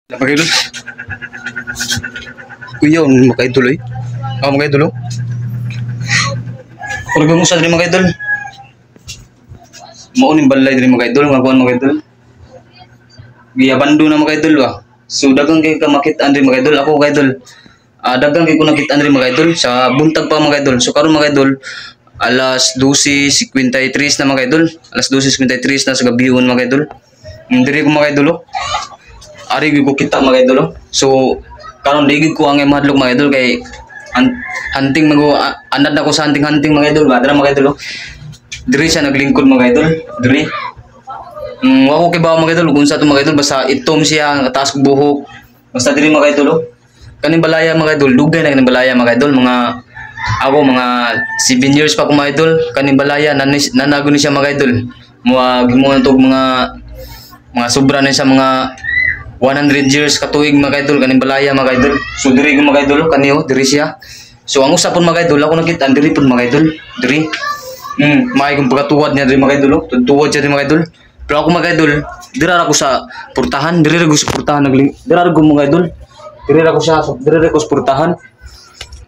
Mga idol. Kuya, mga idol eh. Mga idol oh. Kurang mo sa diri mga idol. Mao ning balay diri mga idol, mga idol. Giyabando na mga idol ba. So dagang kay ka makit-an diri mga idol. Ako mga idol. Dagang kay ko nakit-an diri mga idol sa buntag pa mga idol. So karon mga idol, alas 12:53 na mga idol. Alas 12:53 na sa gabihon mga idol. Diri ko mga idol oh. Ari ko kita mga idol oh. So karon digid ko ang mahadlok mga idol kay hunting mago anad na ko sa hunting mga idol ba dira mga idol oh. Diri siya naglingkod mga idol diri. Wako kay ba mga idol kung sa to mga idol basta itom siya taas kog buhok. Basta diri mga idol oh. Kaning balaya mga idol dugay na kaning balaya mga idol mga ako mga 7 years pa ko mga idol kaning balaya nanago ni siya mga idol. Gimo na tog mga sobra na siya mga 100 years katuig mga idol kaning balaya mga idol. So diri ko mga idol kaniyo diri siya. So ang usa pon mga idol ako nakita diri pon mga idol diri. May kung pagatuwad niya diri mga idol. Tuwad siya diri mga idol. Pero ako mga idol dira ra ko sa portahan, diri ra ko sa portahan dira ra ko mga idol. Diri ra ko sa portahan.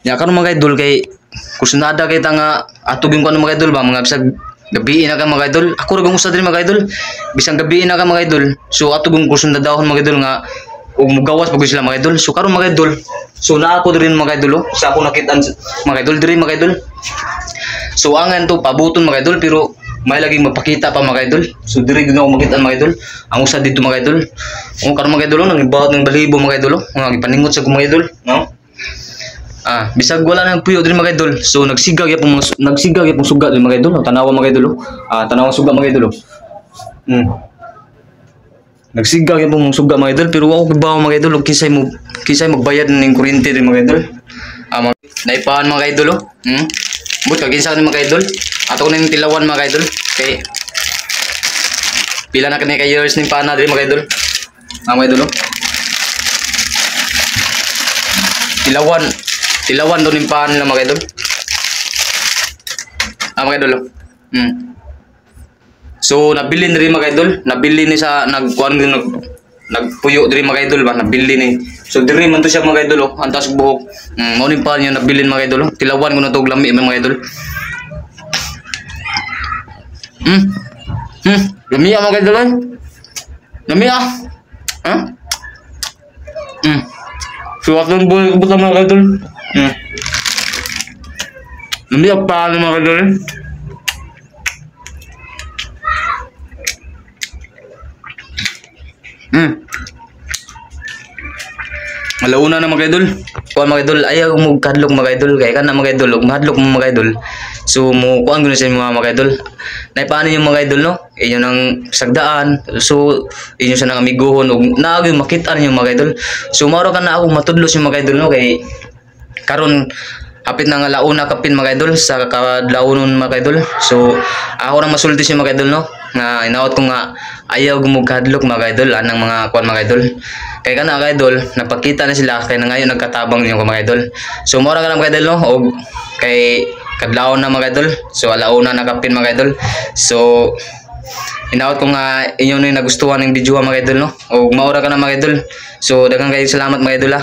Ya karon mga idol kay kusunada kay ta nga atugin ko mga idol ba mga bisag gabi na ka mga idol. Ako ra gusto diri mga idol. Bisang gabi na ka mga idol. So ato gong kusunda dahon mga idol nga ug mugawas pag sila mga idol. So karon mga idol. So na ako diri mga idol sa ako nakit-an mga idol diri mga idol. So angan to pabuton mga idol pero may laging magpakita pa mga idol. So diri gyud ako makit-an mga idol. Ang usa dito mga idol. Karon mga idol nang ibawat ng balibo mga idol. Nga gipaningot sa mga idol, no? Bisag wala nang puyo diri mga idol. So nagsigag yapong suga diri mga idol. Tanawa mga idol. Tanawa suga mga idol. Nagsigag yapong suga mga idol pero ako gibaw mga idol kisay magbayad ning kuryente diri mga idol. Naipaan mga idol. But kag kinsa ni mga idol. Ato ko ning tilawan mga idol. Kay pila na kani kay years ning pana diri mga idol. Mga idol. Tilawan doon yung paan nila mga idol. Mga idol. So nabili ni mga idol. Nabili ni sa nagpuyo diri mga idol ba. Nabili ni. So diri man to siya mga idol. Antas buhok. Mo ni paan yung nabili mga idol. Tilawan ko na to lami mga idol. Lami mga idol. Lami So atong buhok buta mga idol. Hindi pa mga idol. Alauna na mga idol. Kuan mga idol ayaw mo kadlok mga idol kay kana mga idol ug mahadlok mo mga idol. So mo kuan gud sa mga idol. Naipaan niyo mga idol no? Inyo nang sagdaan. So inyo sa nang amiguhon ug naagi makita niyo mga idol. So mao ra kana ako matudlos yung mga idol no kay karon hapit na nga launa kapin mga idol sa kadlawon mga idol. So ako ra masulti si mga idol no nga inaot ko nga ayaw gumugkadlok mga idol anang mga kuan mga idol. Kay kana mga idol napakita na sila kay ngayon nagkatabang niyo mga idol. So mo ra kana mga idol no og kay kadlawon na mga idol. So alauna na kapin mga idol. So inaot ko nga inyo na nagustuhan ng video mga idol no og maura ka na mga idol. So daghang kayo salamat mga idol